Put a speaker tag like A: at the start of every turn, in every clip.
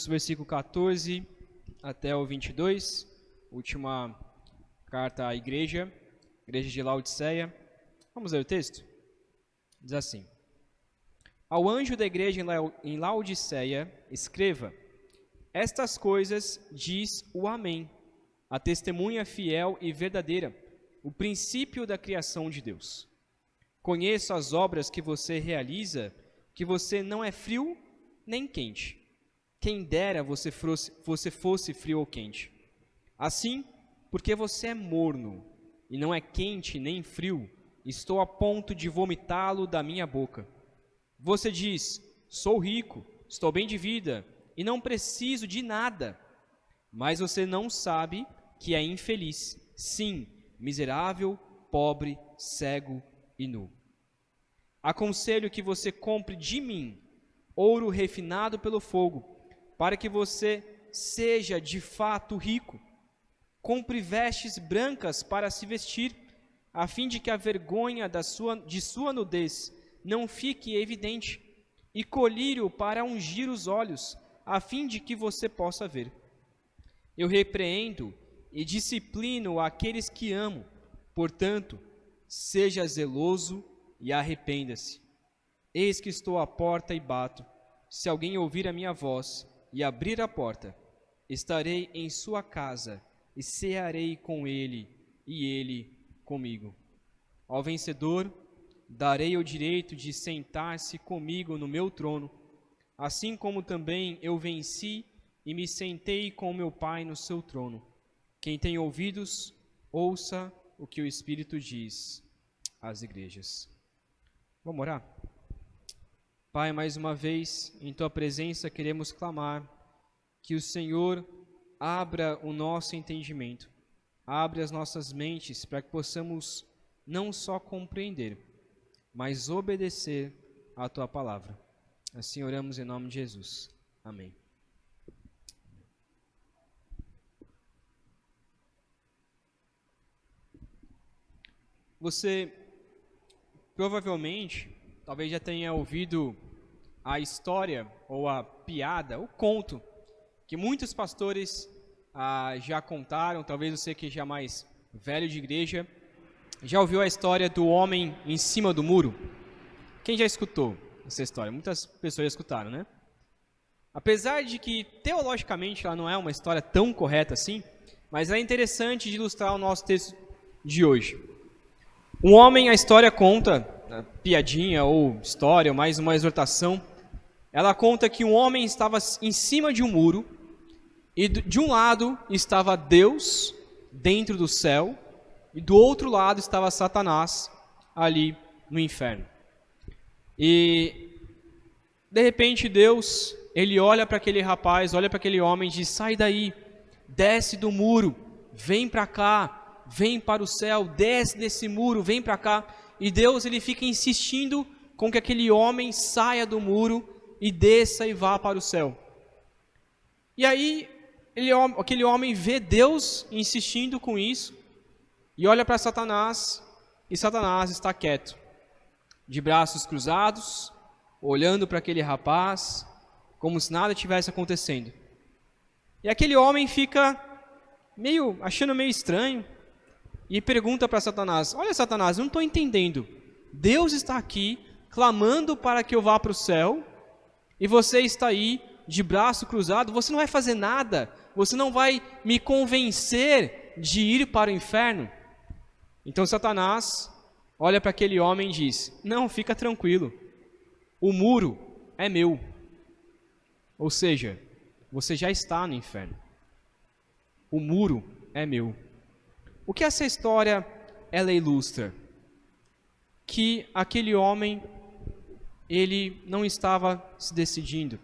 A: versículo 14 até o 22, última carta à igreja de Laodiceia. Vamos ler o texto? Diz assim: Ao anjo da igreja em Laodiceia, escreva: Estas coisas diz o Amém, a testemunha fiel e verdadeira, o princípio da criação de Deus. Conheço as obras que você realiza, que você não é frio nem quente. Quem dera você fosse frio ou quente. Assim, porque você é morno e não é quente nem frio, estou a ponto de vomitá-lo da minha boca. Você diz: sou rico, estou bem de vida e não preciso de nada. Mas você não sabe que é infeliz, sim, miserável, pobre, cego e nu. Aconselho que você compre de mim ouro refinado pelo fogo, para que você seja de fato rico. Compre vestes brancas para se vestir, a fim de que a vergonha de sua nudez não fique evidente, e colírio para ungir os olhos, a fim de que você possa ver. Eu repreendo e disciplino aqueles que amo, portanto, seja zeloso e arrependa-se. Eis que estou à porta e bato. Se alguém ouvir a minha voz e abrir a porta, estarei em sua casa e cearei com ele e ele comigo. Ao vencedor, darei o direito de sentar-se comigo no meu trono, assim como também eu venci e me sentei com meu Pai no seu trono. Quem tem ouvidos, ouça o que o Espírito diz às igrejas. Vamos orar? Pai, mais uma vez, em Tua presença queremos clamar que o Senhor abra o nosso entendimento, abra as nossas mentes para que possamos não só compreender, mas obedecer à Tua palavra. Assim oramos em nome de Jesus. Amém. Você provavelmente, talvez já tenha ouvido a história ou a piada, o conto, que muitos pastores já contaram. Talvez você que já é mais velho de igreja, já ouviu a história do homem em cima do muro? Quem já escutou essa história? Muitas pessoas já escutaram, né? Apesar de que, teologicamente, ela não é uma história tão correta assim, mas é interessante de ilustrar o nosso texto de hoje. Um homem, a história conta, piadinha ou história, ou mais uma exortação, ela conta que um homem estava em cima de um muro e de um lado estava Deus dentro do céu e do outro lado estava Satanás ali no inferno. E de repente Deus, ele olha para aquele rapaz, olha para aquele homem e diz: sai daí, desce do muro, vem para cá. Vem para o céu, desce desse muro, vem para cá. E Deus, ele fica insistindo com que aquele homem saia do muro e desça e vá para o céu. E aí, aquele homem vê Deus insistindo com isso e olha para Satanás, e Satanás está quieto, de braços cruzados, olhando para aquele rapaz, como se nada tivesse acontecendo. E aquele homem fica achando meio estranho, e pergunta para Satanás: olha, Satanás, eu não estou entendendo. Deus está aqui clamando para que eu vá para o céu e você está aí de braço cruzado. Você não vai fazer nada. Você não vai me convencer de ir para o inferno. Então Satanás olha para aquele homem e diz: não, fica tranquilo. O muro é meu. Ou seja, você já está no inferno. O muro é meu. O que essa história ela ilustra? Que aquele homem, ele não estava se decidindo.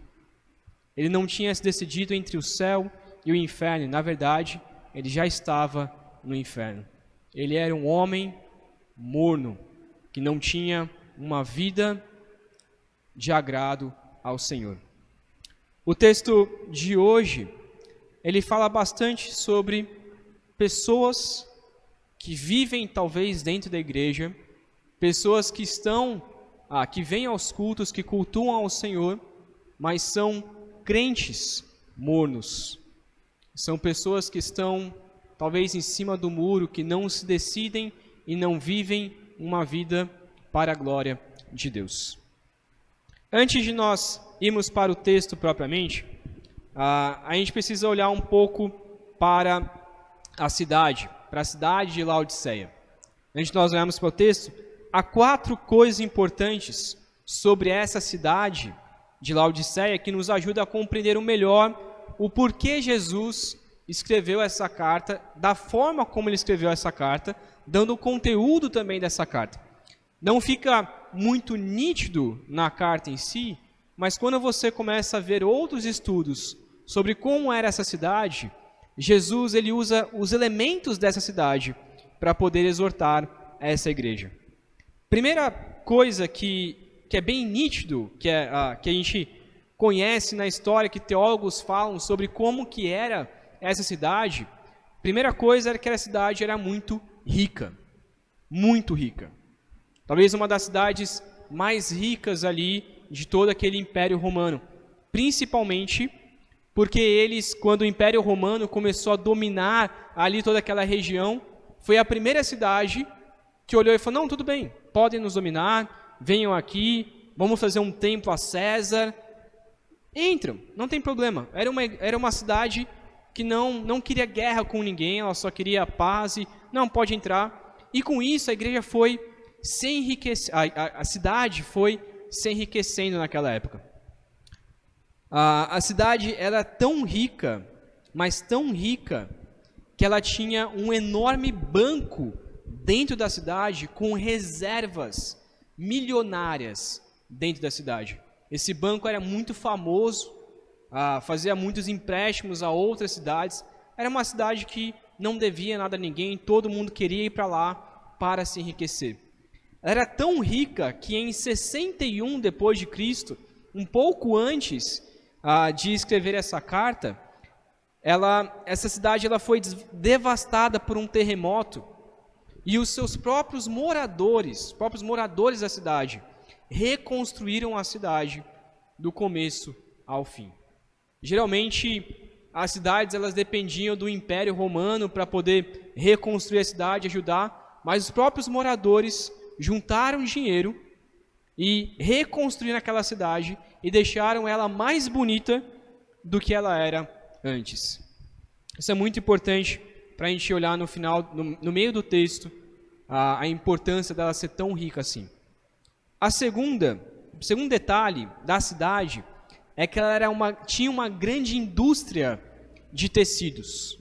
A: Ele não tinha se decidido entre o céu e o inferno. Na verdade, ele já estava no inferno. Ele era um homem morno, que não tinha uma vida de agrado ao Senhor. O texto de hoje, ele fala bastante sobre pessoas que vivem talvez dentro da igreja, pessoas que que vêm aos cultos, que cultuam ao Senhor, mas são crentes mornos. São pessoas que estão talvez em cima do muro, que não se decidem e não vivem uma vida para a glória de Deus. Antes de nós irmos para o texto propriamente, a gente precisa olhar um pouco para a cidade de Laodiceia. Antes de nós olharmos para o texto, há 4 coisas importantes sobre essa cidade de Laodiceia que nos ajuda a compreender melhor o porquê Jesus escreveu essa carta, da forma como ele escreveu essa carta, dando o conteúdo também dessa carta. Não fica muito nítido na carta em si, mas quando você começa a ver outros estudos sobre como era essa cidade, Jesus ele usa os elementos dessa cidade para poder exortar essa igreja. Primeira coisa que é bem nítido, que a gente conhece na história, que teólogos falam sobre como que era essa cidade, primeira coisa era que a cidade era muito rica. Muito rica. Talvez uma das cidades mais ricas ali de todo aquele Império Romano. Principalmente porque eles, quando o Império Romano começou a dominar ali toda aquela região, foi a primeira cidade que olhou e falou, não, tudo bem, podem nos dominar, venham aqui, vamos fazer um templo a César. Entram, não tem problema. Era uma cidade que não queria guerra com ninguém, ela só queria paz e não, pode entrar. E com isso a igreja foi se enriquecendo, a cidade foi se enriquecendo naquela época. A cidade era tão rica, mas tão rica, que ela tinha um enorme banco dentro da cidade com reservas milionárias dentro da cidade. Esse banco era muito famoso, fazia muitos empréstimos a outras cidades. Era uma cidade que não devia nada a ninguém, todo mundo queria ir para lá para se enriquecer. Ela era tão rica que em 61 depois de Cristo, um pouco antes de escrever essa carta, essa cidade foi devastada por um terremoto e os seus próprios moradores da cidade, reconstruíram a cidade do começo ao fim. Geralmente, as cidades elas dependiam do Império Romano para poder reconstruir a cidade, ajudar, mas os próprios moradores juntaram dinheiro e reconstruíram aquela cidade e deixaram ela mais bonita do que ela era antes. Isso é muito importante para a gente olhar no final, no meio do texto, a importância dela ser tão rica assim. O segundo detalhe da cidade é que ela tinha uma grande indústria de tecidos.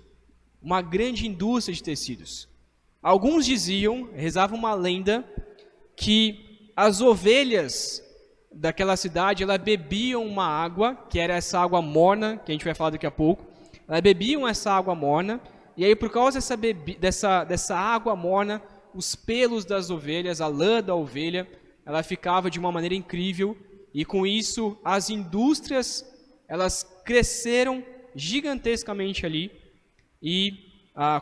A: Uma grande indústria de tecidos. Alguns diziam, rezavam uma lenda, que as ovelhas daquela cidade, elas bebiam uma água, que era essa água morna, que a gente vai falar daqui a pouco. Elas bebiam essa água morna, e aí por causa dessa água morna, os pelos das ovelhas, a lã da ovelha, ela ficava de uma maneira incrível, e com isso as indústrias, elas cresceram gigantescamente ali, e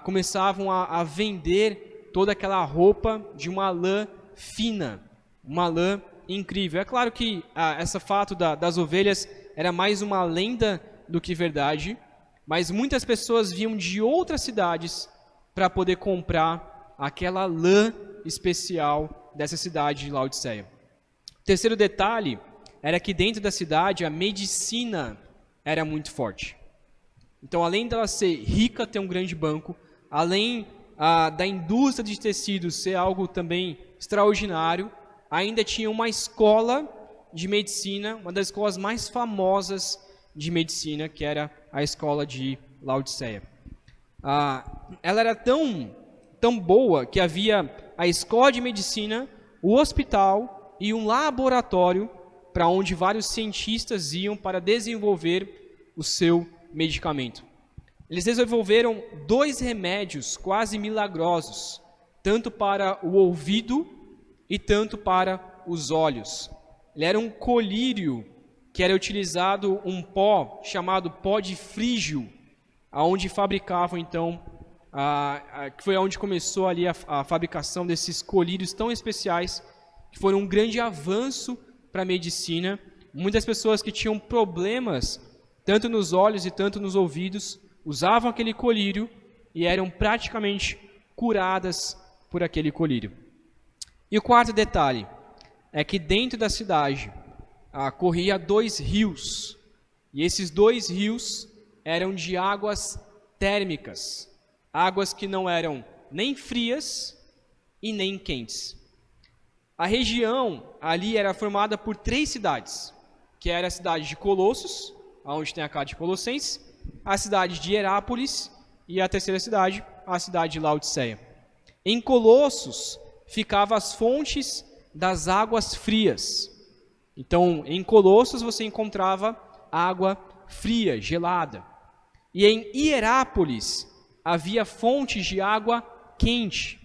A: começavam a vender toda aquela roupa de uma lã fina, uma lã incrível. É claro que esse fato das ovelhas era mais uma lenda do que verdade, mas muitas pessoas vinham de outras cidades para poder comprar aquela lã especial dessa cidade de Laodiceia. O terceiro detalhe era que dentro da cidade a medicina era muito forte. Então, além dela ser rica, ter um grande banco, além da indústria de tecidos ser algo também extraordinário, ainda tinha uma escola de medicina, uma das escolas mais famosas de medicina, que era a escola de Laodiceia. Ela era tão boa que havia a escola de medicina, o hospital e um laboratório para onde vários cientistas iam para desenvolver o seu medicamento. Eles desenvolveram 2 remédios quase milagrosos, tanto para o ouvido e tanto para os olhos. Ele era um colírio que era utilizado um pó chamado pó de frígio, aonde fabricavam então, que foi onde começou ali a fabricação desses colírios tão especiais, que foram um grande avanço para a medicina. Muitas pessoas que tinham problemas tanto nos olhos e tanto nos ouvidos, usavam aquele colírio e eram praticamente curadas por aquele colírio. E o quarto detalhe é que dentro da cidade corria 2 rios, e esses 2 rios eram de águas térmicas, águas que não eram nem frias e nem quentes. A região ali era formada por 3 cidades, que era a cidade de Colossos, onde tem a carta de Colossenses, a cidade de Herápolis e a terceira cidade, a cidade de Laodiceia. Em Colossos ficavam as fontes das águas frias. Então, em Colossos você encontrava água fria, gelada. E em Hierápolis havia fontes de água quente.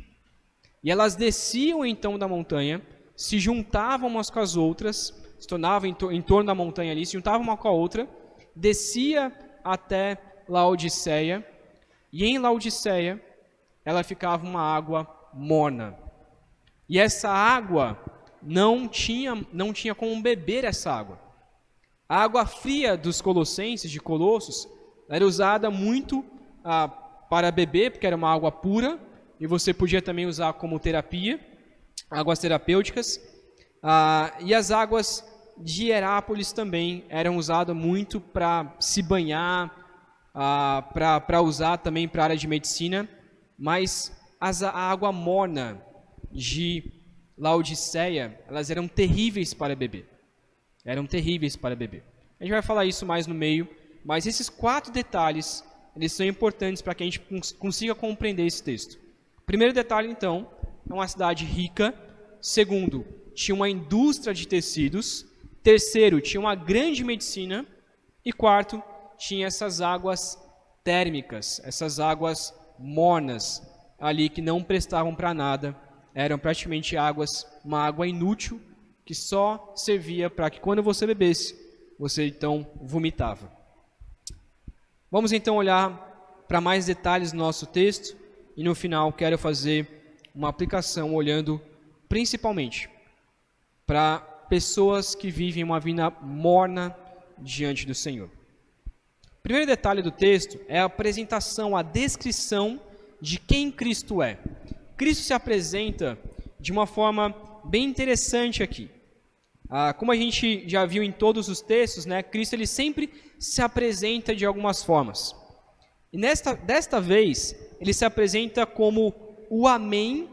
A: E elas desciam então da montanha, se juntavam umas com as outras, se tornavam em torno da montanha ali, se juntavam uma com a outra, descia até Laodiceia, e em Laodiceia ela ficava uma água morna. E essa água não tinha como beber essa água. A água fria dos colossenses, de Colossos, era usada muito para beber, porque era uma água pura, e você podia também usar como terapia, águas terapêuticas. E as águas de Herápolis também eram usadas muito para se banhar, para usar também para a área de medicina, mas a água morna de Laodiceia, elas eram terríveis para beber. Eram terríveis para beber. A gente vai falar isso mais no meio, mas esses 4 detalhes, eles são importantes para que a gente consiga compreender esse texto. Primeiro detalhe, então, é uma cidade rica. Segundo, tinha uma indústria de tecidos. Terceiro, tinha uma grande medicina. E quarto, tinha essas águas térmicas, essas águas mornas ali que não prestavam para nada. Eram praticamente uma água inútil que só servia para que quando você bebesse, você então vomitava. Vamos então olhar para mais detalhes do nosso texto e no final quero fazer uma aplicação olhando principalmente para pessoas que vivem uma vida morna diante do Senhor. O primeiro detalhe do texto é a apresentação, a descrição de quem Cristo é. Cristo se apresenta de uma forma bem interessante aqui. Como a gente já viu em todos os textos, né, Cristo ele sempre se apresenta de algumas formas. E desta vez, ele se apresenta como o Amém,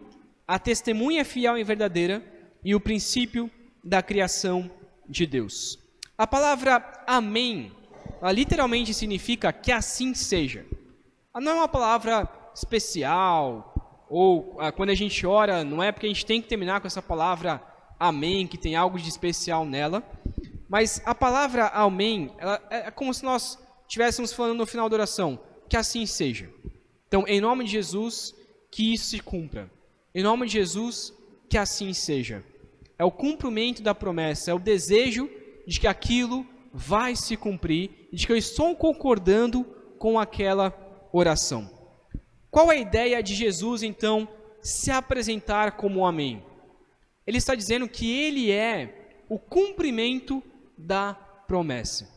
A: a testemunha fiel e verdadeira e o princípio da criação de Deus. A palavra Amém, ela literalmente significa que assim seja. Não é uma palavra especial, ou quando a gente ora, não é porque a gente tem que terminar com essa palavra Amém, que tem algo de especial nela, mas a palavra Amém, ela é como se nós estivéssemos falando no final da oração, que assim seja. Então, em nome de Jesus, que isso se cumpra. Em nome de Jesus, que assim seja. É o cumprimento da promessa, é o desejo de que aquilo vai se cumprir, de que eu estou concordando com aquela oração. Qual a ideia de Jesus, então, se apresentar como Amém? Ele está dizendo que ele é o cumprimento da promessa.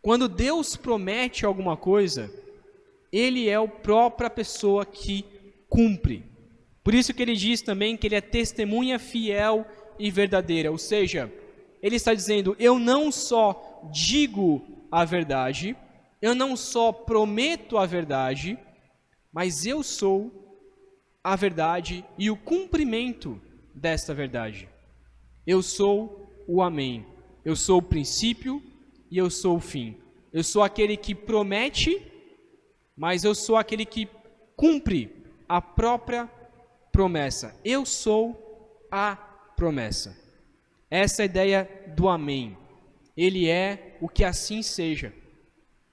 A: Quando Deus promete alguma coisa, ele é a própria pessoa que cumpre. Por isso que ele diz também que ele é testemunha fiel e verdadeira. Ou seja, ele está dizendo, eu não só digo a verdade, eu não só prometo a verdade, mas eu sou a verdade e o cumprimento desta verdade. Eu sou o Amém. Eu sou o princípio e eu sou o fim. Eu sou aquele que promete, mas eu sou aquele que cumpre a própria promessa. Eu sou a promessa. Essa é a ideia do Amém. Ele é o que assim seja.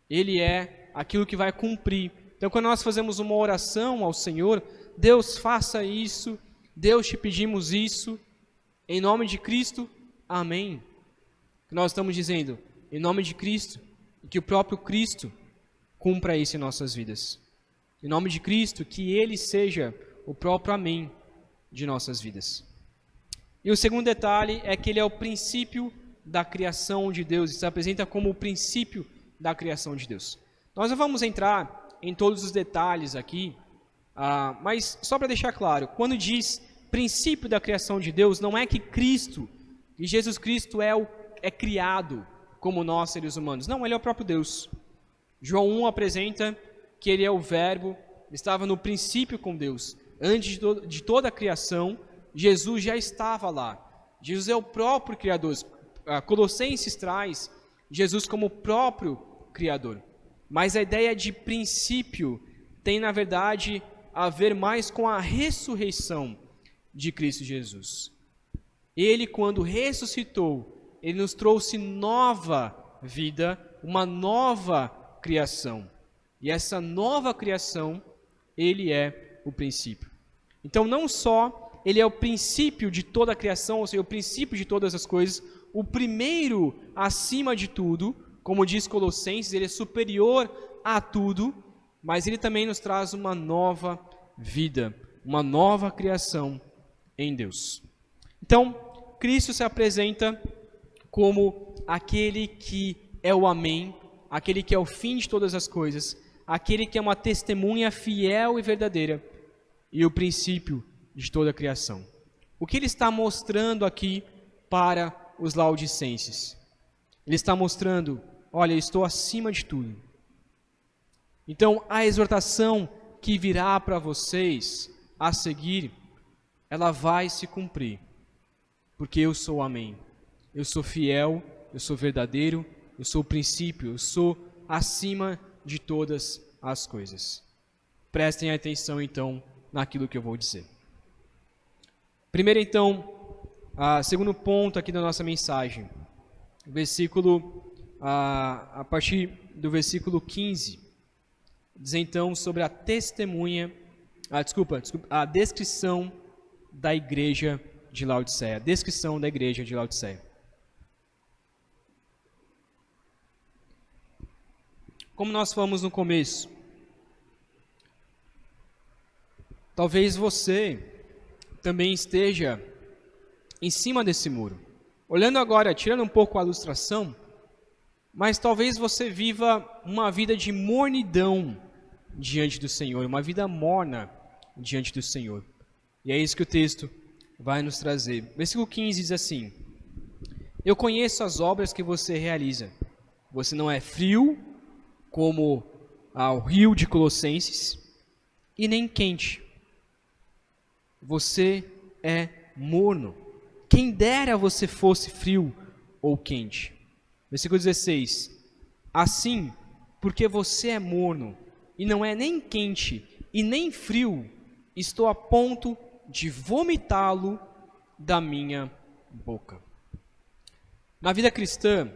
A: Ele é aquilo que vai cumprir. Então, quando nós fazemos uma oração ao Senhor, Deus, faça isso, Deus, te pedimos isso, em nome de Cristo, amém. Nós estamos dizendo, em nome de Cristo, e que o próprio Cristo cumpra isso em nossas vidas. Em nome de Cristo, que Ele seja o próprio amém de nossas vidas. E o segundo detalhe é que Ele é o princípio da criação de Deus, e se apresenta como o princípio da criação de Deus. Nós não vamos entrar em todos os detalhes aqui, mas só para deixar claro, quando diz princípio da criação de Deus, não é que Cristo, e Jesus Cristo é criado como nós seres humanos. Não, ele é o próprio Deus. João 1 apresenta que ele é o verbo, estava no princípio com Deus. Antes de toda a criação, Jesus já estava lá. Jesus é o próprio Criador. Colossenses traz Jesus como o próprio Criador. Mas a ideia de princípio tem, na verdade, a ver mais com a ressurreição de Cristo Jesus. Ele, quando ressuscitou, ele nos trouxe nova vida, uma nova criação. E essa nova criação, ele é o princípio. Então, não só ele é o princípio de toda a criação, ou seja, o princípio de todas as coisas, o primeiro acima de tudo, como diz Colossenses, ele é superior a tudo, mas ele também nos traz uma nova vida, uma nova criação em Deus. Então, Cristo se apresenta como aquele que é o Amém, aquele que é o fim de todas as coisas, aquele que é uma testemunha fiel e verdadeira e o princípio de toda a criação. O que ele está mostrando aqui para os laodicenses? Ele está mostrando, olha, eu estou acima de tudo. Então, a exortação que virá para vocês a seguir, ela vai se cumprir, porque eu sou o Amém. Eu sou fiel, eu sou verdadeiro, eu sou o princípio, eu sou acima de todas as coisas. Prestem atenção, então, naquilo que eu vou dizer. Primeiro, então, segundo ponto aqui da nossa mensagem, a partir do versículo 15, diz então sobre a testemunha, a descrição da igreja de Laodiceia. Descrição da igreja de Laodiceia. Como nós falamos no começo, talvez você também esteja em cima desse muro. Olhando agora, tirando um pouco a ilustração, mas talvez você viva uma vida de mornidão diante do Senhor, uma vida morna diante do Senhor. E é isso que o texto vai nos trazer. Versículo 15 diz assim: eu conheço as obras que você realiza. Você não é frio, como o rio de Colossenses, e nem quente. Você é morno. Quem dera você fosse frio ou quente. Versículo 16. Assim, porque você é morno, e não é nem quente e nem frio, estou a ponto de vomitá-lo da minha boca. Na vida cristã,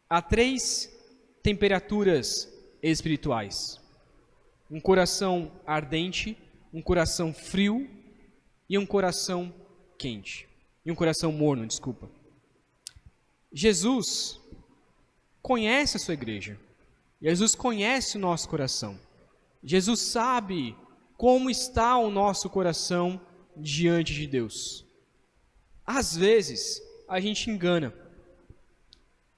A: há 3 temperaturas espirituais: um coração ardente, um coração frio e um coração quente. E um coração morno, desculpa. Jesus conhece a sua igreja. Jesus conhece o nosso coração. Jesus sabe como está o nosso coração diante de Deus. Às vezes, a gente engana.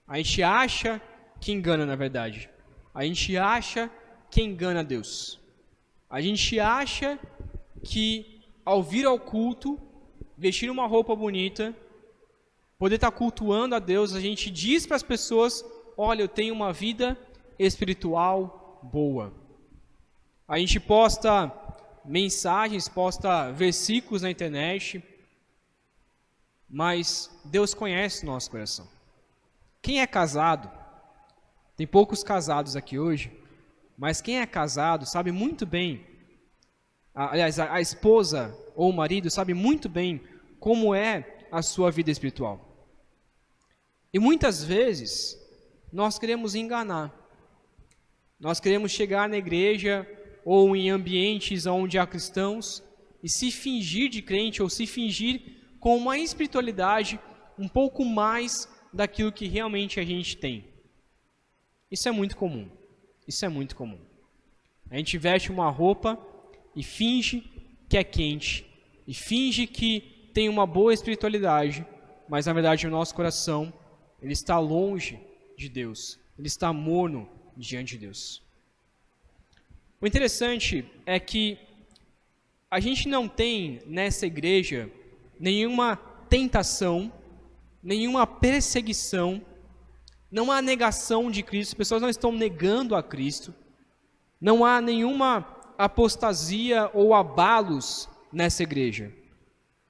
A: A gente acha que engana, na verdade. A gente acha que engana Deus. A gente acha que ao vir ao culto, vestir uma roupa bonita, poder estar cultuando a Deus, a gente diz para as pessoas: olha, eu tenho uma vida espiritual boa. A gente posta mensagens, posta versículos na internet, mas Deus conhece o nosso coração. Quem é casado, tem poucos casados aqui hoje, mas quem é casado sabe muito bem, aliás, a esposa ou o marido sabe muito bem como é a sua vida espiritual. E muitas vezes nós queremos enganar. Nós queremos chegar na igreja ou em ambientes onde há cristãos e se fingir de crente ou se fingir com uma espiritualidade um pouco mais daquilo que realmente a gente tem. Isso é muito comum. Isso é muito comum. A gente veste uma roupa e finge que é quente, e finge que tem uma boa espiritualidade, mas na verdade o nosso coração, ele está longe de Deus. ele está morno diante de Deus. O interessante é que a gente não tem nessa igreja nenhuma tentação, nenhuma perseguição, não há negação de Cristo, as pessoas não estão negando a Cristo, não há nenhuma apostasia ou abalos nessa igreja.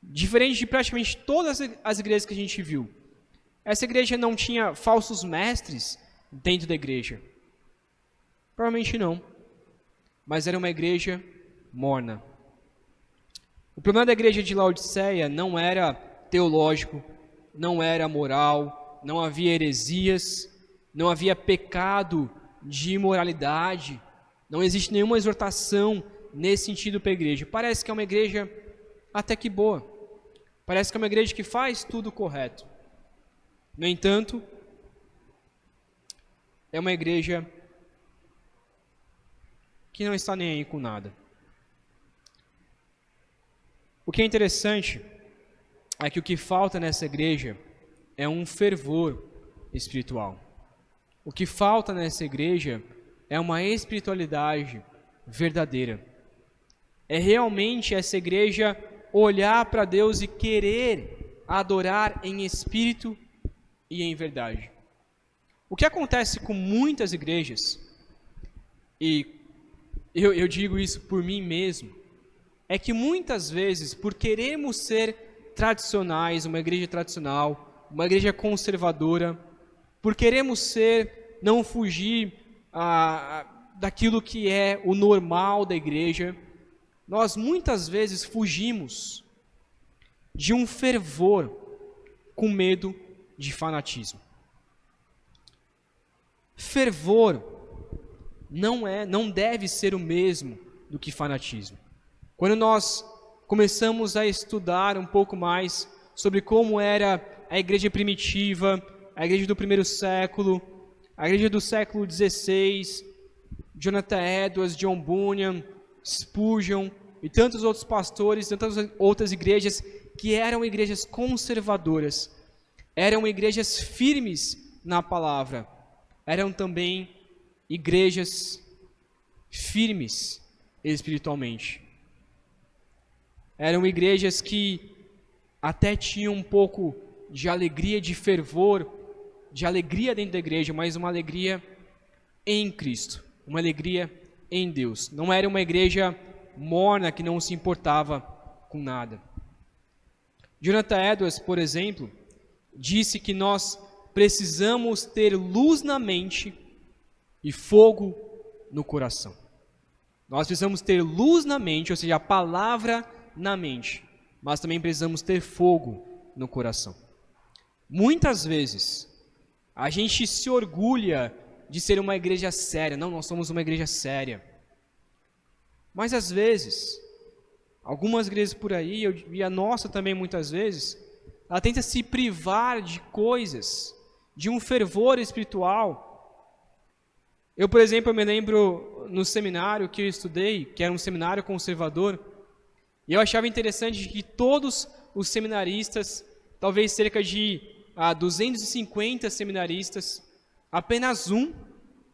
A: Diferente de praticamente todas as igrejas que a gente viu. Essa igreja não tinha falsos mestres dentro da igreja. Provavelmente não. Mas era uma igreja morna. O problema da igreja de Laodiceia não era teológico, não era moral, não havia heresias, não havia pecado de imoralidade, não existe nenhuma exortação nesse sentido para a igreja. Parece que é uma igreja até que boa. Parece que é uma igreja que faz tudo correto. No entanto, é uma igreja que não está nem aí com nada. O que é interessante é que o que falta nessa igreja é um fervor espiritual. O que falta nessa igreja é uma espiritualidade verdadeira. É realmente essa igreja olhar para Deus e querer adorar em espírito e em verdade. O que acontece com muitas igrejas, e eu digo isso por mim mesmo, é que muitas vezes, por queremos ser tradicionais, uma igreja tradicional, uma igreja conservadora, por queremos ser, não fugir daquilo que é o normal da igreja, nós muitas vezes fugimos de um fervor com medo de fanatismo. Fervor não deve ser o mesmo do que fanatismo. Quando nós começamos a estudar um pouco mais sobre como era a igreja primitiva, a igreja do primeiro século, a igreja do século XVI, Jonathan Edwards, John Bunyan, Spurgeon e tantos outros pastores, tantas outras igrejas que eram igrejas conservadoras, eram igrejas firmes na palavra, eram também igrejas firmes espiritualmente. Eram igrejas que até tinham um pouco de alegria, de fervor, de alegria dentro da igreja, mas uma alegria em Cristo, uma alegria em Deus. Não era uma igreja morna que não se importava com nada. Jonathan Edwards, por exemplo, disse que nós precisamos ter luz na mente e fogo no coração. Nós precisamos ter luz na mente, ou seja, a palavra na mente, mas também precisamos ter fogo no coração. Muitas vezes, a gente se orgulha de ser uma igreja séria. Não, nós somos uma igreja séria. Mas às vezes, algumas igrejas por aí, e a nossa também muitas vezes, ela tenta se privar de coisas, de um fervor espiritual. Eu, por exemplo, me lembro no seminário que eu estudei, que era um seminário conservador, e eu achava interessante que todos os seminaristas, talvez cerca de 250 seminaristas, apenas um,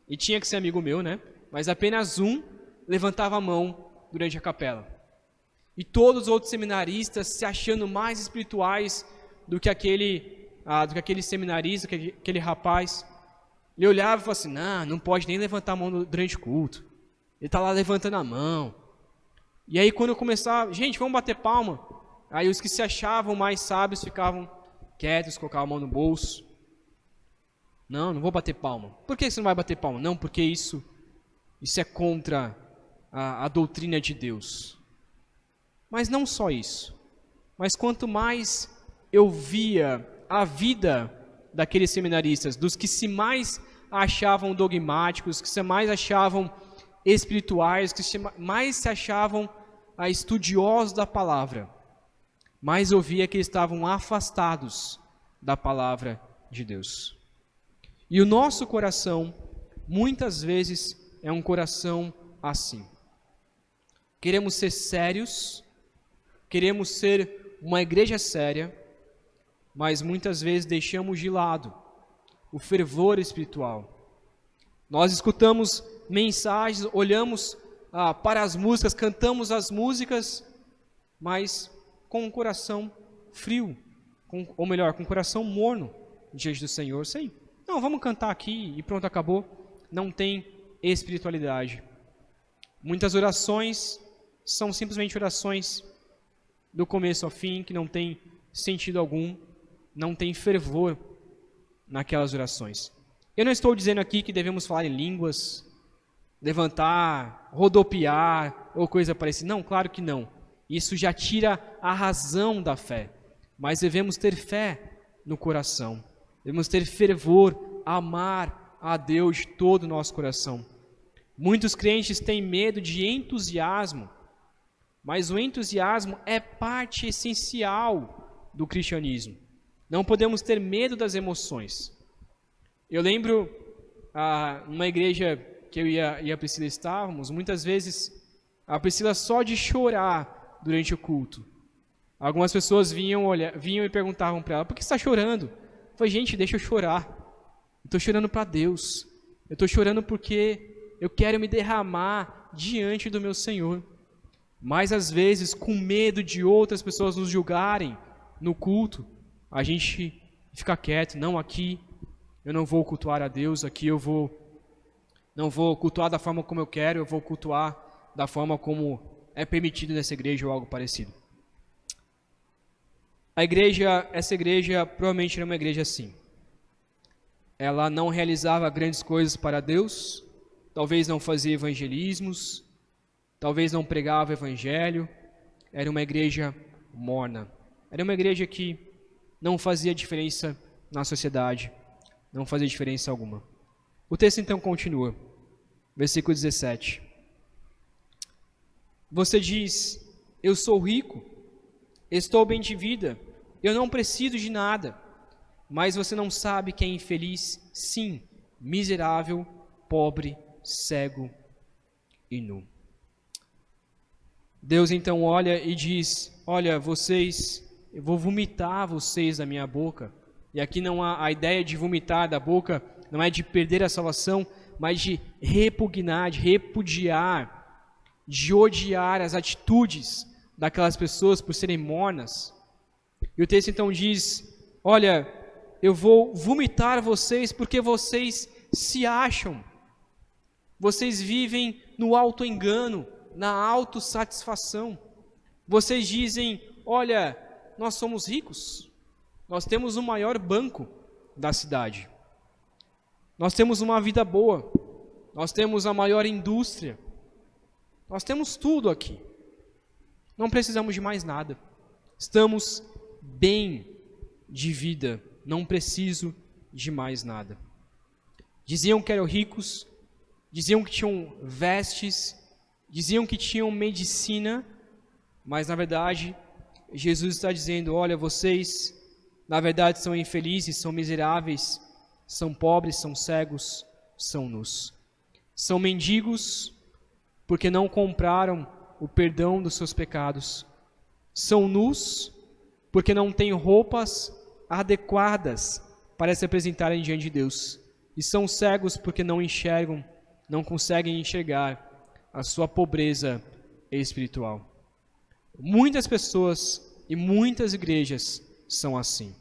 A: e tinha que ser amigo meu, né? Mas apenas um levantava a mão durante a capela. E todos os outros seminaristas se achando mais espirituais do que aquele seminarista, aquele rapaz. Ele olhava e falava assim, não pode nem levantar a mão durante o culto. Ele está lá levantando a mão. E aí quando eu começava, gente, vamos bater palma. Aí os que se achavam mais sábios ficavam quietos, colocavam a mão no bolso. Não vou bater palma. Por que você não vai bater palma? Não, porque isso é contra a doutrina de Deus. Mas não só isso. Mas quanto mais eu via a vida daqueles seminaristas, dos que se mais achavam dogmáticos, que se mais achavam espirituais, que mais se achavam estudiosos da palavra, mais eu via que eles estavam afastados da palavra de Deus. E o nosso coração, muitas vezes, é um coração assim. Queremos ser sérios, queremos ser uma igreja séria, mas muitas vezes deixamos de lado o fervor espiritual. Nós escutamos mensagens, olhamos para as músicas, cantamos as músicas, mas com o coração frio, ou melhor, com o coração morno diante do Senhor. Sei, não, vamos cantar aqui e pronto, acabou. Não tem espiritualidade. Muitas orações são simplesmente orações do começo ao fim, que não tem sentido algum, não tem fervor naquelas orações. Eu não estou dizendo aqui que devemos falar em línguas, levantar, rodopiar ou coisa parecida. Não, claro que não. Isso já tira a razão da fé. Mas devemos ter fé no coração. Devemos ter fervor, amar a Deus de todo o nosso coração. Muitos crentes têm medo de entusiasmo, mas o entusiasmo é parte essencial do cristianismo. Não podemos ter medo das emoções. Eu lembro, numa igreja que eu e a Priscila estávamos, muitas vezes a Priscila só de chorar durante o culto. Algumas pessoas vinham e perguntavam para ela, por que você está chorando? Eu falei, gente, deixa eu chorar. Eu estou chorando para Deus. Eu estou chorando porque eu quero me derramar diante do meu Senhor. Mas às vezes, com medo de outras pessoas nos julgarem no culto, a gente fica quieto. Não, aqui eu não vou cultuar a Deus, aqui eu não vou cultuar da forma como eu quero, eu vou cultuar da forma como é permitido nessa igreja ou algo parecido. Essa igreja provavelmente era uma igreja assim. Ela não realizava grandes coisas para Deus, talvez não fazia evangelismos, talvez não pregava o evangelho, era uma igreja morna. Era uma igreja que não fazia diferença na sociedade, não fazia diferença alguma. O texto então continua, versículo 17. Você diz, eu sou rico, estou bem de vida, eu não preciso de nada, mas você não sabe que é infeliz, sim, miserável, pobre, cego e nu. Deus então olha e diz, olha, eu vou vomitar vocês da minha boca. E aqui não há a ideia de vomitar da boca, não é de perder a salvação, mas de repugnar, de repudiar, de odiar as atitudes daquelas pessoas por serem mornas. E o texto então diz, olha, eu vou vomitar vocês porque vocês se acham, vocês vivem no auto-engano, na autossatisfação. Vocês dizem, olha, nós somos ricos, nós temos o maior banco da cidade, nós temos uma vida boa, nós temos a maior indústria, nós temos tudo aqui, não precisamos de mais nada, estamos bem de vida, não preciso de mais nada. Diziam que eram ricos, diziam que tinham vestes, diziam que tinham medicina, mas na verdade Jesus está dizendo, olha, vocês na verdade são infelizes, são miseráveis, são pobres, são cegos, são nus. São mendigos porque não compraram o perdão dos seus pecados. São nus porque não têm roupas adequadas para se apresentarem diante de Deus. E são cegos porque não enxergam, não conseguem enxergar a sua pobreza espiritual. Muitas pessoas e muitas igrejas são assim.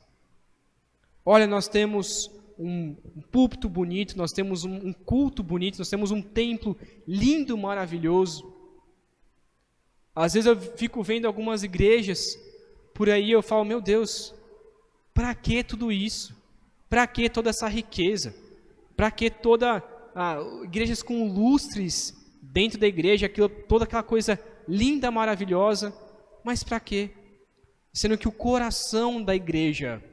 A: Olha, nós temos um púlpito bonito, nós temos um culto bonito, nós temos um templo lindo, maravilhoso. Às vezes eu fico vendo algumas igrejas por aí, eu falo, meu Deus, para que tudo isso? Para que toda essa riqueza? Para que igrejas com lustres dentro da igreja, toda aquela coisa linda, maravilhosa, mas para quê? Sendo que o coração da igreja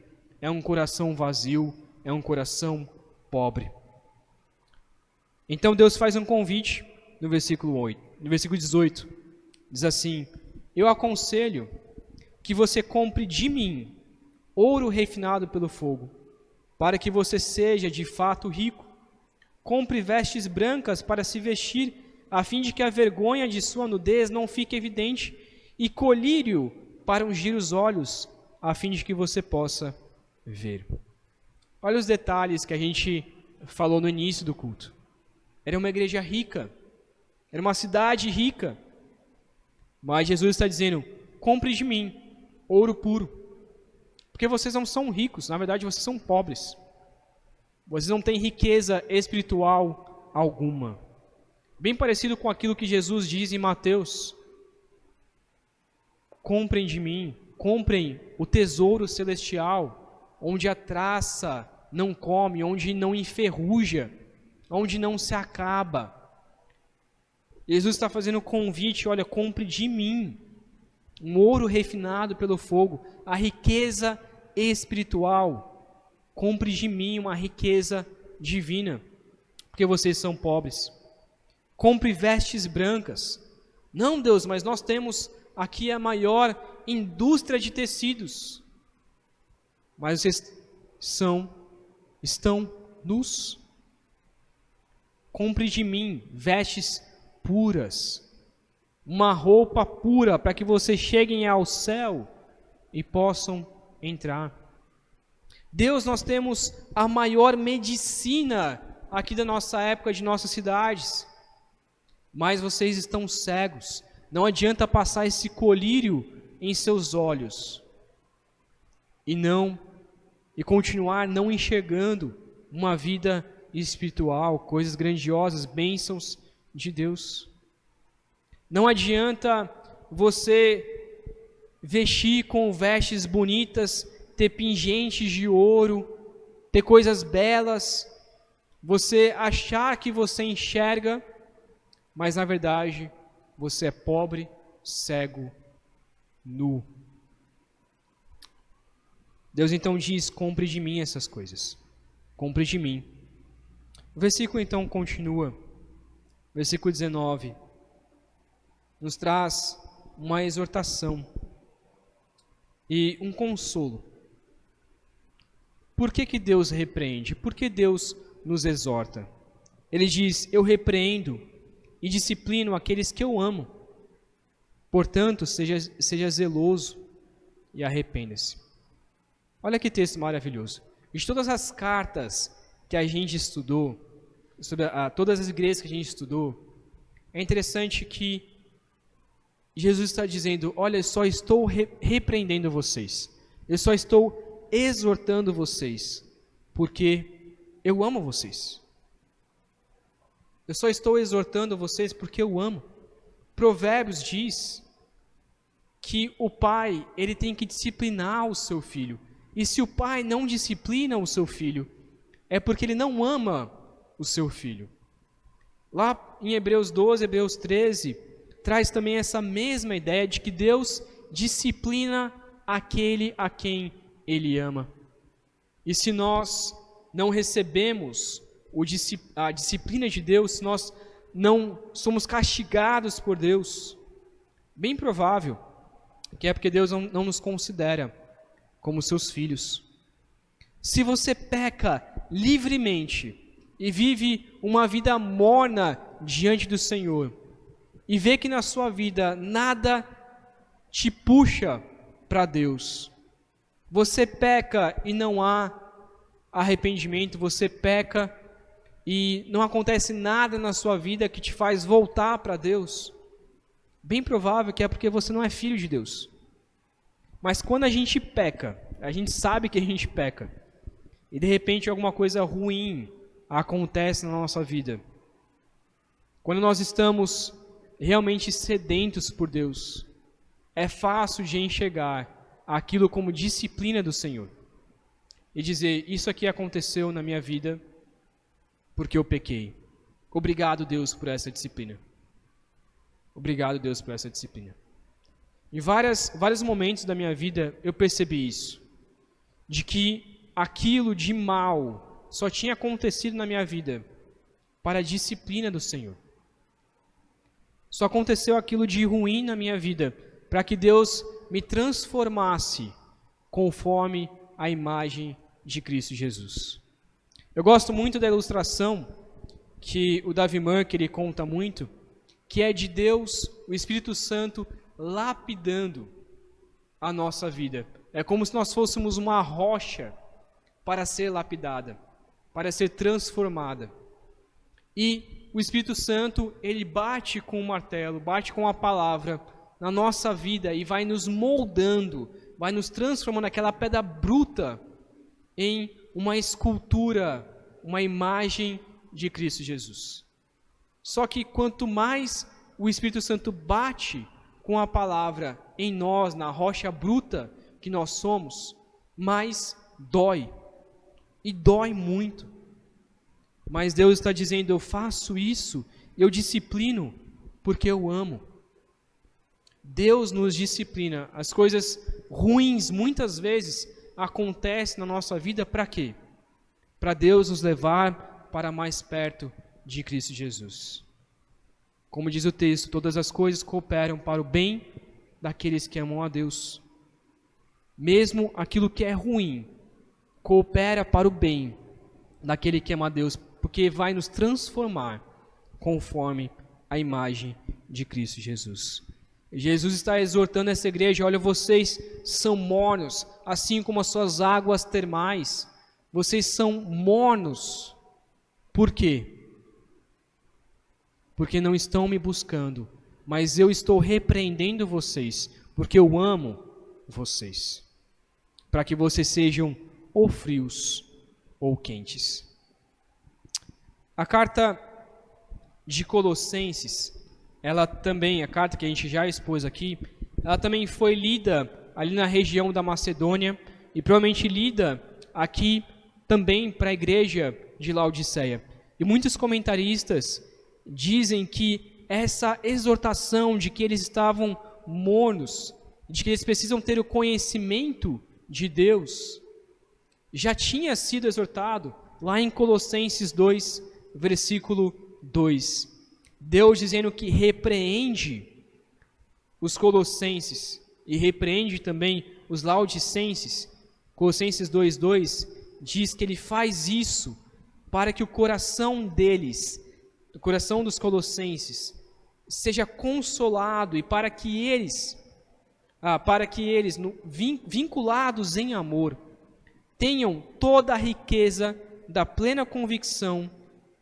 A: é um coração vazio, é um coração pobre. Então Deus faz um convite no versículo 18, diz assim, eu aconselho que você compre de mim ouro refinado pelo fogo, para que você seja de fato rico. Compre vestes brancas para se vestir, a fim de que a vergonha de sua nudez não fique evidente, e colírio para ungir os olhos, a fim de que você possa ver. Olha os detalhes que a gente falou no início do culto. era uma igreja rica, era uma cidade rica. Mas Jesus está dizendo: compre de mim ouro puro, porque vocês não são ricos, na verdade vocês são pobres. Vocês não têm riqueza espiritual alguma. Bem parecido com aquilo que Jesus diz em Mateus: comprem de mim, comprem o tesouro celestial, onde a traça não come, onde não enferruja, onde não se acaba. Jesus está fazendo um convite: olha, compre de mim um ouro refinado pelo fogo, a riqueza espiritual. Compre de mim uma riqueza divina, porque vocês são pobres. Compre vestes brancas. Não, Deus, mas nós temos aqui a maior indústria de tecidos. Mas vocês estão nus. Compre de mim vestes puras, uma roupa pura, para que vocês cheguem ao céu e possam entrar. Deus, nós temos a maior medicina aqui da nossa época, de nossas cidades, mas vocês estão cegos. Não adianta passar esse colírio em seus olhos e continuar não enxergando uma vida espiritual, coisas grandiosas, bênçãos de Deus. Não adianta você vestir com vestes bonitas, ter pingentes de ouro, ter coisas belas, você achar que você enxerga, mas na verdade você é pobre, cego, nu. Deus então diz: compre de mim essas coisas, compre de mim. O versículo então continua, versículo 19, nos traz uma exortação e um consolo. Por que Deus repreende? Por que Deus nos exorta? Ele diz: eu repreendo e disciplino aqueles que eu amo. Portanto, seja zeloso e arrependa-se. Olha que texto maravilhoso. De todas as cartas que a gente estudou, sobre todas as igrejas que a gente estudou, é interessante que Jesus está dizendo: olha, eu só estou repreendendo vocês, eu só estou exortando vocês, porque eu amo vocês. Eu só estou exortando vocês porque eu amo. Provérbios diz que o pai, ele tem que disciplinar o seu filho. E se o pai não disciplina o seu filho, é porque ele não ama o seu filho. Lá em Hebreus 12, Hebreus 13, traz também essa mesma ideia de que Deus disciplina aquele a quem Ele ama. E se nós não recebemos a disciplina de Deus, se nós não somos castigados por Deus, bem provável que é porque Deus não nos considera como seus filhos. Se você peca livremente e vive uma vida morna diante do Senhor, e vê que na sua vida nada te puxa para Deus, você peca e não há arrependimento, você peca e não acontece nada na sua vida que te faz voltar para Deus, bem provável que é porque você não é filho de Deus. Mas quando a gente peca, a gente sabe que a gente peca, e de repente alguma coisa ruim acontece na nossa vida, quando nós estamos realmente sedentos por Deus, é fácil de enxergar aquilo como disciplina do Senhor e dizer: isso aqui aconteceu na minha vida porque eu pequei. Obrigado, Deus, por essa disciplina. Obrigado, Deus, por essa disciplina. Em vários momentos da minha vida eu percebi isso, de que aquilo de mal só tinha acontecido na minha vida para a disciplina do Senhor. Só aconteceu aquilo de ruim na minha vida para que Deus me transformasse conforme a imagem de Cristo Jesus. Eu gosto muito da ilustração que o Davi Merck ele conta muito, que é de Deus, o Espírito Santo, lapidando a nossa vida. É como se nós fôssemos uma rocha para ser lapidada, para ser transformada. E o Espírito Santo, ele bate com o martelo, bate com a palavra na nossa vida e vai nos moldando, vai nos transformando aquela pedra bruta em uma escultura, uma imagem de Cristo Jesus. Só que quanto mais o Espírito Santo bate com a palavra em nós, na rocha bruta que nós somos, mais dói. E dói muito. Mas Deus está dizendo, eu faço isso, eu disciplino, porque eu amo. Deus nos disciplina. As coisas ruins, muitas vezes, acontecem na nossa vida para quê? Para Deus nos levar para mais perto de Cristo Jesus. Como diz o texto, todas as coisas cooperam para o bem daqueles que amam a Deus. Mesmo aquilo que é ruim, coopera para o bem daquele que ama a Deus, porque vai nos transformar conforme a imagem de Cristo Jesus. Jesus está exortando essa igreja, olha, vocês são mornos, assim como as suas águas termais. Vocês são mornos. Por quê? Porque não estão me buscando, mas eu estou repreendendo vocês, porque eu amo vocês, para que vocês sejam ou frios ou quentes. A carta de Colossenses, ela também, a carta que a gente já expôs aqui, ela também foi lida ali na região da Macedônia e provavelmente lida aqui também para a igreja de Laodiceia. E muitos comentaristas dizem que essa exortação de que eles estavam mornos, de que eles precisam ter o conhecimento de Deus, já tinha sido exortado lá em Colossenses 2, versículo 2. Deus dizendo que repreende os colossenses e repreende também os laodicenses. Colossenses 2:2 diz que ele faz isso para que o coração deles, o coração dos colossenses, seja consolado e para que eles, vinculados em amor, tenham toda a riqueza da plena convicção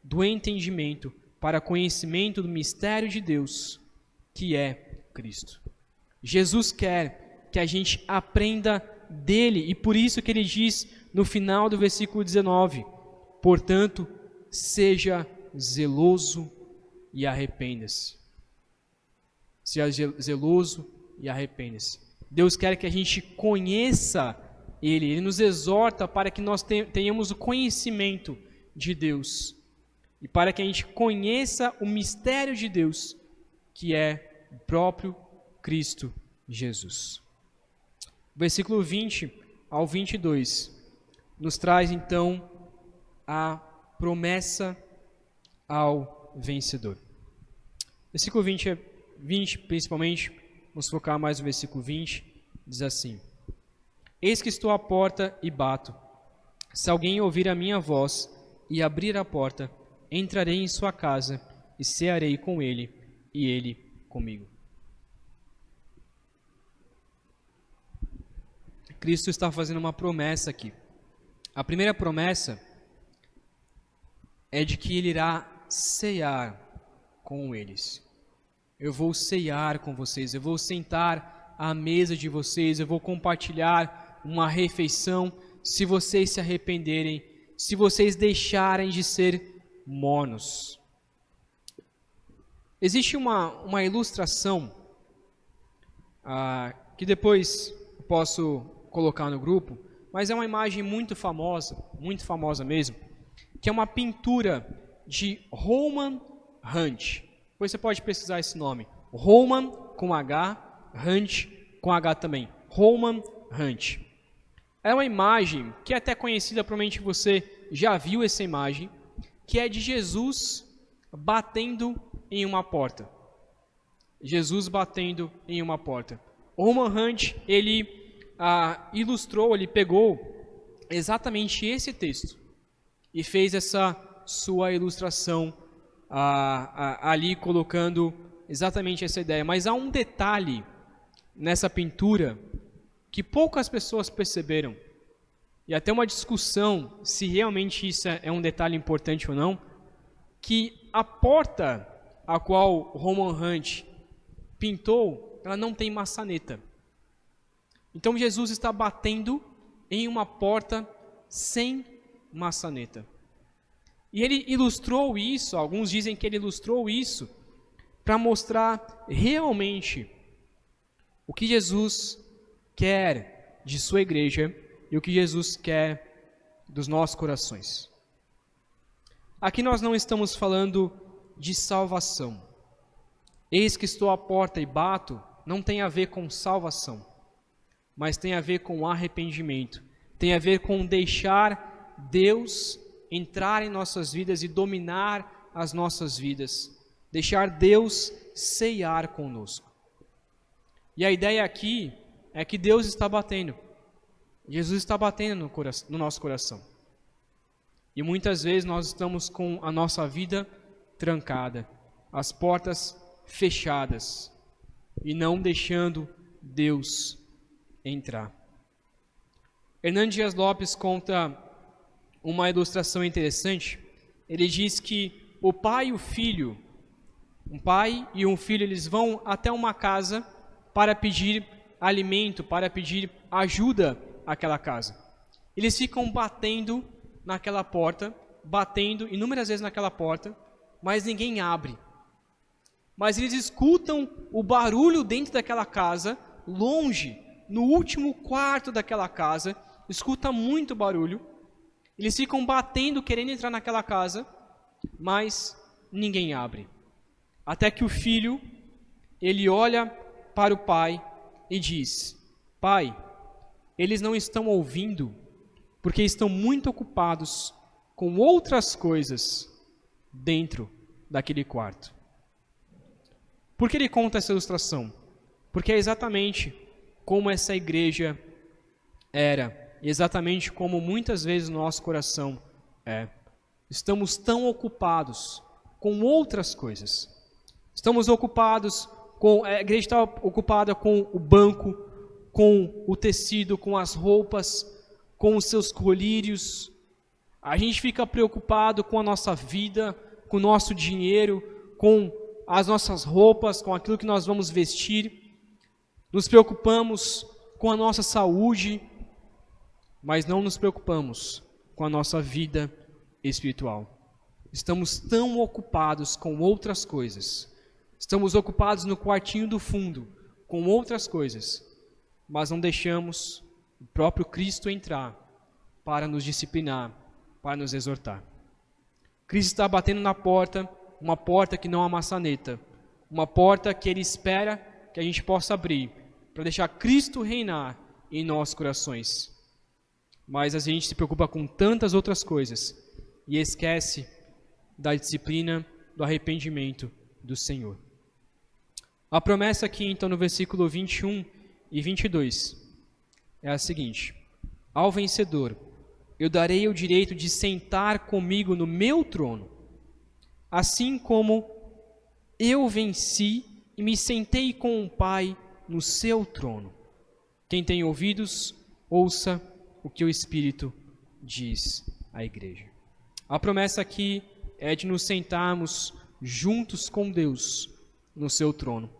A: do entendimento para conhecimento do mistério de Deus, que é Cristo. Jesus quer que a gente aprenda dele, e por isso que ele diz no final do versículo 19, portanto, seja zeloso e arrependa-se. Seja zeloso e arrependa-se. Deus quer que a gente conheça ele, ele nos exorta para que nós tenhamos o conhecimento de Deus, e para que a gente conheça o mistério de Deus, que é o próprio Cristo Jesus. Versículo 20 ao 22 nos traz então a promessa ao vencedor. Versículo 20 principalmente, vamos focar mais no versículo 20, diz assim: Eis que estou à porta e bato. Se alguém ouvir a minha voz e abrir a porta, entrarei em sua casa e cearei com ele e ele comigo. Cristo está fazendo uma promessa aqui. A primeira promessa é de que ele irá cear com eles. Eu vou cear com vocês, eu vou sentar à mesa de vocês, eu vou compartilhar uma refeição se vocês se arrependerem, se vocês deixarem de ser mornos. Existe uma ilustração que depois eu posso colocar no grupo, mas é uma imagem muito famosa mesmo, que é uma pintura de Roman Hunt. Depois você pode pesquisar esse nome, Roman com H, Hunt com H também, Roman Hunt. É uma imagem que é até conhecida, provavelmente você já viu essa imagem, que é de Jesus batendo em uma porta. Jesus batendo em uma porta. O Roman Hunt, ele ilustrou, ele pegou exatamente esse texto e fez essa sua ilustração ali, colocando exatamente essa ideia. Mas há um detalhe nessa pintura que poucas pessoas perceberam, e até uma discussão se realmente isso é um detalhe importante ou não, que a porta a qual Roman Hunt pintou, ela não tem maçaneta. Então Jesus está batendo em uma porta sem maçaneta. E ele ilustrou isso, alguns dizem que ele ilustrou isso, para mostrar realmente o que Jesus quer de sua igreja e o que Jesus quer dos nossos corações. Aqui nós não estamos falando de salvação. Eis que estou à porta e bato, não tem a ver com salvação, mas tem a ver com arrependimento, tem a ver com deixar Deus entrar em nossas vidas e dominar as nossas vidas, deixar Deus ceiar conosco. E a ideia aqui é que Deus está batendo, Jesus está batendo no nosso coração. E muitas vezes nós estamos com a nossa vida trancada, as portas fechadas e não deixando Deus entrar. Hernando Dias Lopes conta uma ilustração interessante. Ele diz que o pai e o filho, um pai e um filho, eles vão até uma casa para pedir alimento, para pedir ajuda àquela casa. Eles ficam batendo naquela porta, batendo inúmeras vezes naquela porta, mas ninguém abre. Mas eles escutam o barulho dentro daquela casa, longe, no último quarto daquela casa, escuta muito barulho. Eles ficam batendo, querendo entrar naquela casa, mas ninguém abre. Até que o filho, ele olha para o pai e diz: Pai, eles não estão ouvindo, porque estão muito ocupados com outras coisas dentro daquele quarto. Por que ele conta essa ilustração? Porque é exatamente como essa igreja era, exatamente como muitas vezes o nosso coração é. Estamos tão ocupados com outras coisas. Estamos ocupados com, a igreja está ocupada com o banco, com o tecido, com as roupas, com os seus colírios. A gente fica preocupado com a nossa vida, com o nosso dinheiro, com as nossas roupas, com aquilo que nós vamos vestir. Nos preocupamos com a nossa saúde, mas não nos preocupamos com a nossa vida espiritual. Estamos tão ocupados com outras coisas. Estamos ocupados no quartinho do fundo com outras coisas, mas não deixamos o próprio Cristo entrar para nos disciplinar, para nos exortar. Cristo está batendo na porta, uma porta que não há maçaneta, uma porta que Ele espera que a gente possa abrir, para deixar Cristo reinar em nossos corações. Mas a gente se preocupa com tantas outras coisas e esquece da disciplina, do arrependimento do Senhor. A promessa aqui, então, no versículo 21 e 22 é a seguinte: ao vencedor eu darei o direito de sentar comigo no meu trono, assim como eu venci e me sentei com o Pai no seu trono. Quem tem ouvidos, ouça o que o Espírito diz à igreja. A promessa aqui é de nos sentarmos juntos com Deus no seu trono.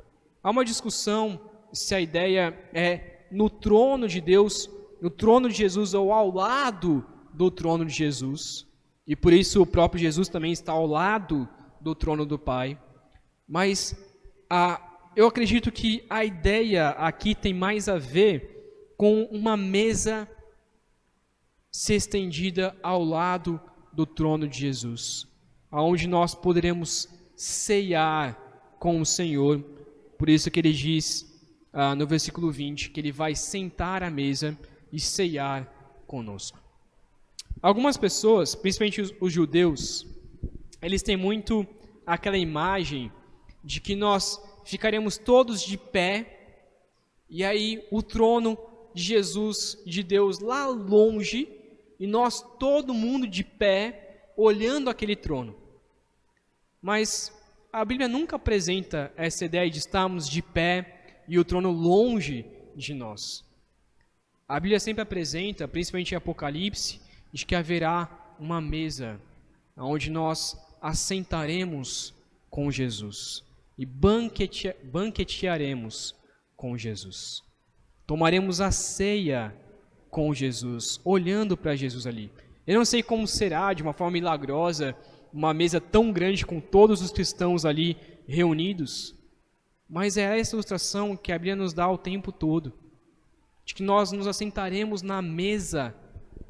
A: Há uma discussão se a ideia é no trono de Deus, no trono de Jesus ou ao lado do trono de Jesus. E por isso o próprio Jesus também está ao lado do trono do Pai. Mas eu acredito que a ideia aqui tem mais a ver com uma mesa se estendida ao lado do trono de Jesus, aonde nós poderemos ceiar com o Senhor. Por isso que ele diz no versículo 20 que ele vai sentar à mesa e ceiar conosco. Algumas pessoas, principalmente os judeus, eles têm muito aquela imagem de que nós ficaremos todos de pé e aí o trono de Jesus, de Deus lá longe, e nós todo mundo de pé olhando aquele trono. Mas a Bíblia nunca apresenta essa ideia de estarmos de pé e o trono longe de nós. A Bíblia sempre apresenta, principalmente em Apocalipse, de que haverá uma mesa onde nós assentaremos com Jesus e banquetearemos com Jesus. Tomaremos a ceia com Jesus, olhando para Jesus ali. Eu não sei como será, de uma forma milagrosa, uma mesa tão grande com todos os cristãos ali reunidos, mas é essa ilustração que a Bíblia nos dá o tempo todo, de que nós nos assentaremos na mesa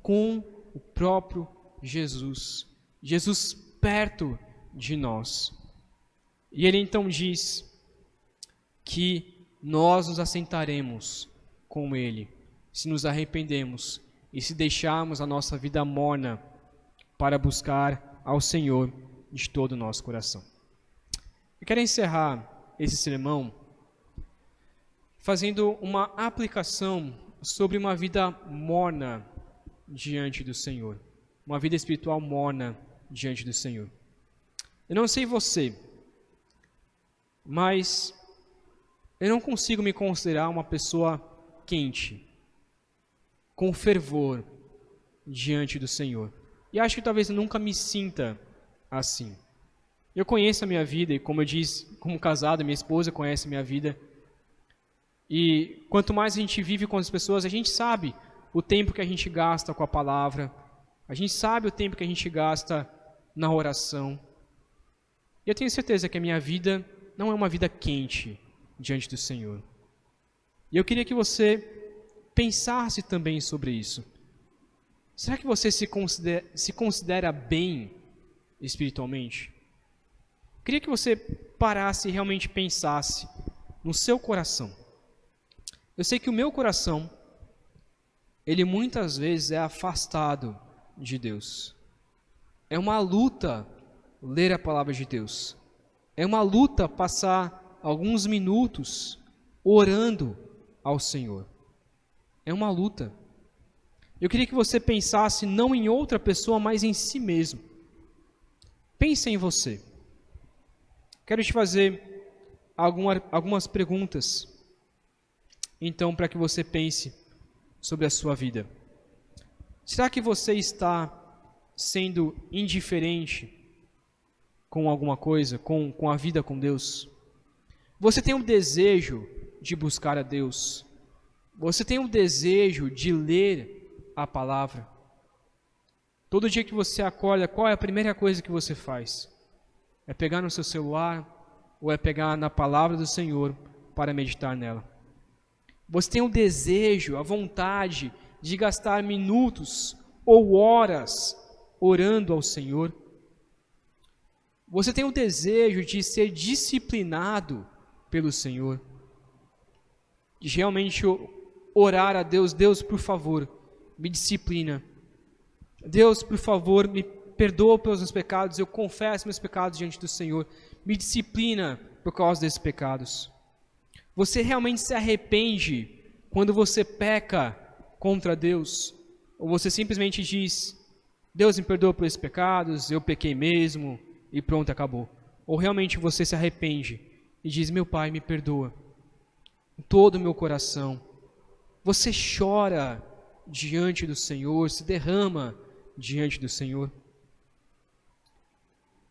A: com o próprio Jesus, Jesus perto de nós. E ele então diz que nós nos assentaremos com ele, se nos arrependemos e se deixarmos a nossa vida morna para buscar ao Senhor de todo o nosso coração. Eu quero encerrar esse sermão fazendo uma aplicação sobre uma vida morna diante do Senhor, uma vida espiritual morna diante do Senhor. Eu não sei você, mas eu não consigo me considerar uma pessoa quente, com fervor diante do Senhor. E acho que talvez eu nunca me sinta assim. Eu conheço a minha vida, e como eu disse, como casado, minha esposa conhece a minha vida. E quanto mais a gente vive com as pessoas, a gente sabe o tempo que a gente gasta com a palavra, a gente sabe o tempo que a gente gasta na oração. E eu tenho certeza que a minha vida não é uma vida quente diante do Senhor. E eu queria que você pensasse também sobre isso. Será que você se considera bem espiritualmente? Queria que você parasse e realmente pensasse no seu coração. Eu sei que o meu coração, ele muitas vezes é afastado de Deus. É uma luta ler a palavra de Deus. É uma luta passar alguns minutos orando ao Senhor. É uma luta. Eu queria que você pensasse não em outra pessoa, mas em si mesmo. Pense em você. Quero te fazer algumas perguntas, então, para que você pense sobre a sua vida. Será que você está sendo indiferente com alguma coisa, com a vida com Deus? Você tem um desejo de buscar a Deus? Você tem um desejo de ler a palavra? Todo dia que você acorda, qual é a primeira coisa que você faz? É pegar no seu celular ou é pegar na palavra do Senhor para meditar nela? Você tem o desejo, a vontade de gastar minutos ou horas orando ao Senhor? Você tem o desejo de ser disciplinado pelo Senhor? De realmente orar a Deus: Deus, por favor, me disciplina. Deus, por favor, me perdoa pelos meus pecados, eu confesso meus pecados diante do Senhor. Me disciplina por causa desses pecados. Você realmente se arrepende quando você peca contra Deus? Ou você simplesmente diz: Deus, me perdoa pelos pecados, eu pequei mesmo, e pronto, acabou? Ou realmente você se arrepende e diz: meu Pai, me perdoa, com todo o meu coração? Você chora diante do Senhor, se derrama diante do Senhor?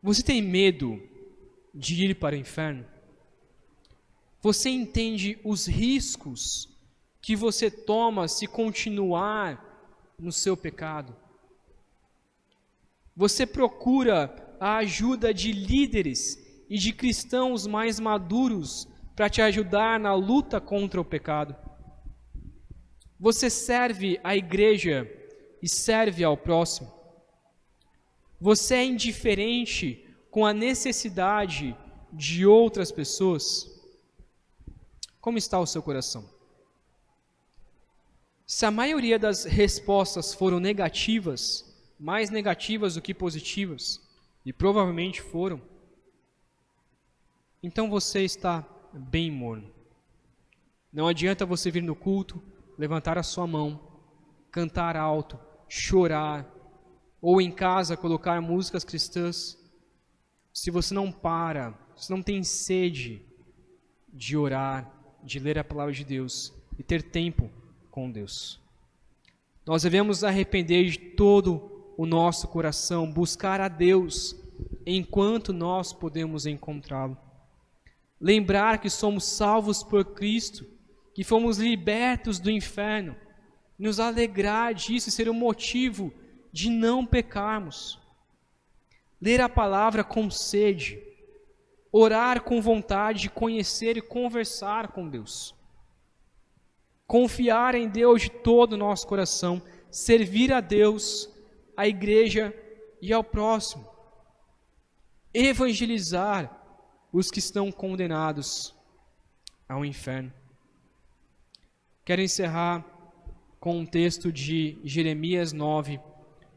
A: Você tem medo de ir para o inferno? Você entende os riscos que você toma se continuar no seu pecado? Você procura a ajuda de líderes e de cristãos mais maduros para te ajudar na luta contra o pecado? Você serve à igreja e serve ao próximo? Você é indiferente com a necessidade de outras pessoas? Como está o seu coração? Se a maioria das respostas foram negativas, mais negativas do que positivas, e provavelmente foram, então você está bem morno. Não adianta você vir no culto, levantar a sua mão, cantar alto, chorar, ou em casa colocar músicas cristãs, se você não para, se não tem sede de orar, de ler a palavra de Deus e ter tempo com Deus. Nós devemos arrepender de todo o nosso coração, buscar a Deus enquanto nós podemos encontrá-lo. Lembrar que somos salvos por Cristo, que fomos libertos do inferno, nos alegrar disso e ser um motivo de não pecarmos. Ler a palavra com sede, orar com vontade de conhecer e conversar com Deus. Confiar em Deus de todo o nosso coração, servir a Deus, à igreja e ao próximo. Evangelizar os que estão condenados ao inferno. Quero encerrar com um texto de Jeremias 9,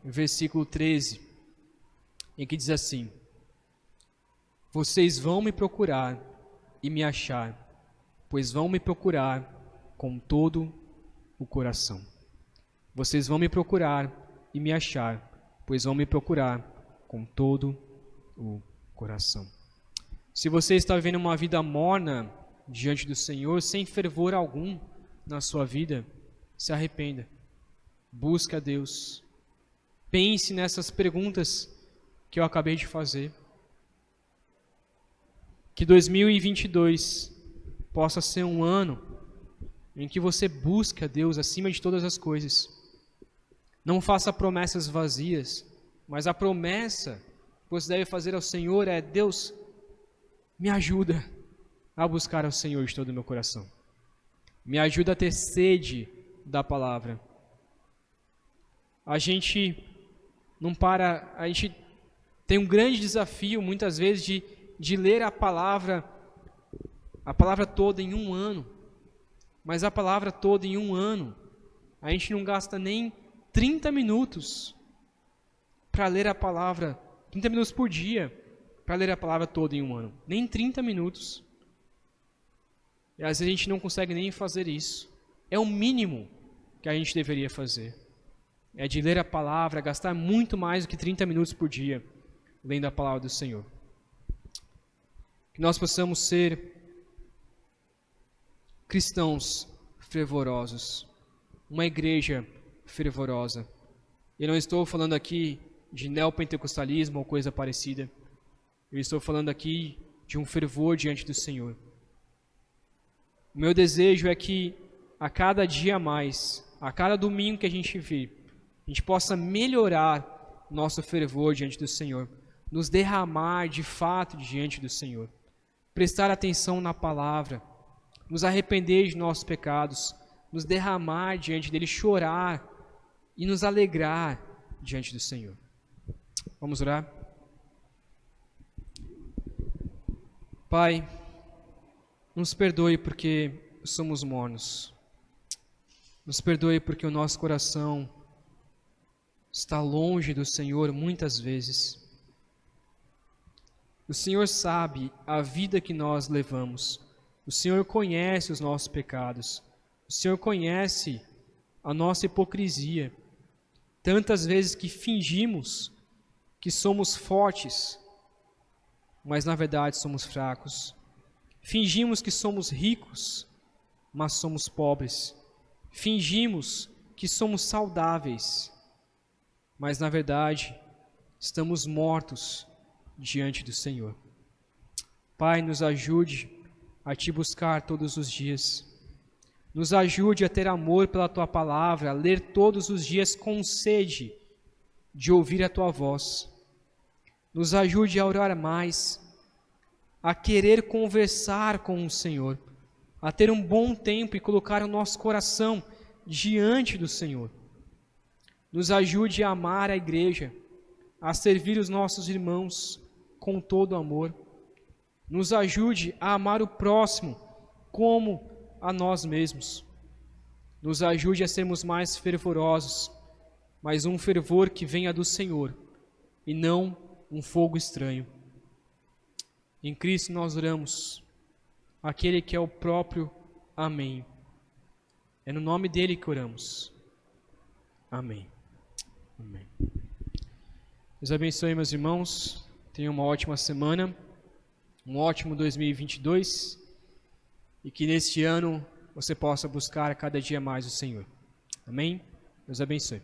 A: versículo 13, em que diz assim: vocês vão me procurar e me achar, pois vão me procurar com todo o coração. Vocês vão me procurar e me achar, pois vão me procurar com todo o coração. Se você está vivendo uma vida morna diante do Senhor, sem fervor algum na sua vida, se arrependa. Busque a Deus. Pense nessas perguntas que eu acabei de fazer. Que 2022 possa ser um ano em que você busque a Deus acima de todas as coisas. Não faça promessas vazias, mas a promessa que você deve fazer ao Senhor é: Deus, me ajuda a buscar ao Senhor de todo o meu coração. Me ajuda a ter sede da palavra. A gente não para, a gente tem um grande desafio muitas vezes de ler a palavra toda em um ano. Mas a palavra toda em um ano, a gente não gasta nem 30 minutos para ler a palavra, 30 minutos por dia, para ler a palavra toda em um ano. Nem 30 minutos. E às vezes a gente não consegue nem fazer isso. É o mínimo que a gente deveria fazer. É de ler a palavra, gastar muito mais do que 30 minutos por dia lendo a palavra do Senhor. Que nós possamos ser cristãos fervorosos, uma igreja fervorosa. Eu não estou falando aqui de neopentecostalismo ou coisa parecida. Eu estou falando aqui de um fervor diante do Senhor. O meu desejo é que a cada dia mais, a cada domingo que a gente vê, a gente possa melhorar nosso fervor diante do Senhor, nos derramar de fato diante do Senhor, prestar atenção na palavra, nos arrepender de nossos pecados, nos derramar diante dele, chorar e nos alegrar diante do Senhor. Vamos orar? Pai, nos perdoe porque somos mornos. Nos perdoe porque o nosso coração está longe do Senhor muitas vezes. O Senhor sabe a vida que nós levamos. O Senhor conhece os nossos pecados. O Senhor conhece a nossa hipocrisia. Tantas vezes que fingimos que somos fortes, mas na verdade somos fracos. Fingimos que somos ricos, mas somos pobres. Fingimos que somos saudáveis, mas na verdade estamos mortos diante do Senhor. Pai, nos ajude a Te buscar todos os dias. Nos ajude a ter amor pela Tua palavra, a ler todos os dias com sede de ouvir a Tua voz. Nos ajude a orar mais, a querer conversar com o Senhor, a ter um bom tempo e colocar o nosso coração diante do Senhor. Nos ajude a amar a igreja, a servir os nossos irmãos com todo amor. Nos ajude a amar o próximo como a nós mesmos. Nos ajude a sermos mais fervorosos, mas um fervor que venha do Senhor e não um fogo estranho. Em Cristo nós oramos, aquele que é o próprio Amém. É no nome dele que oramos. Amém. Amém. Deus abençoe, meus irmãos. Tenham uma ótima semana, um ótimo 2022 e que neste ano você possa buscar cada dia mais o Senhor. Amém? Deus abençoe.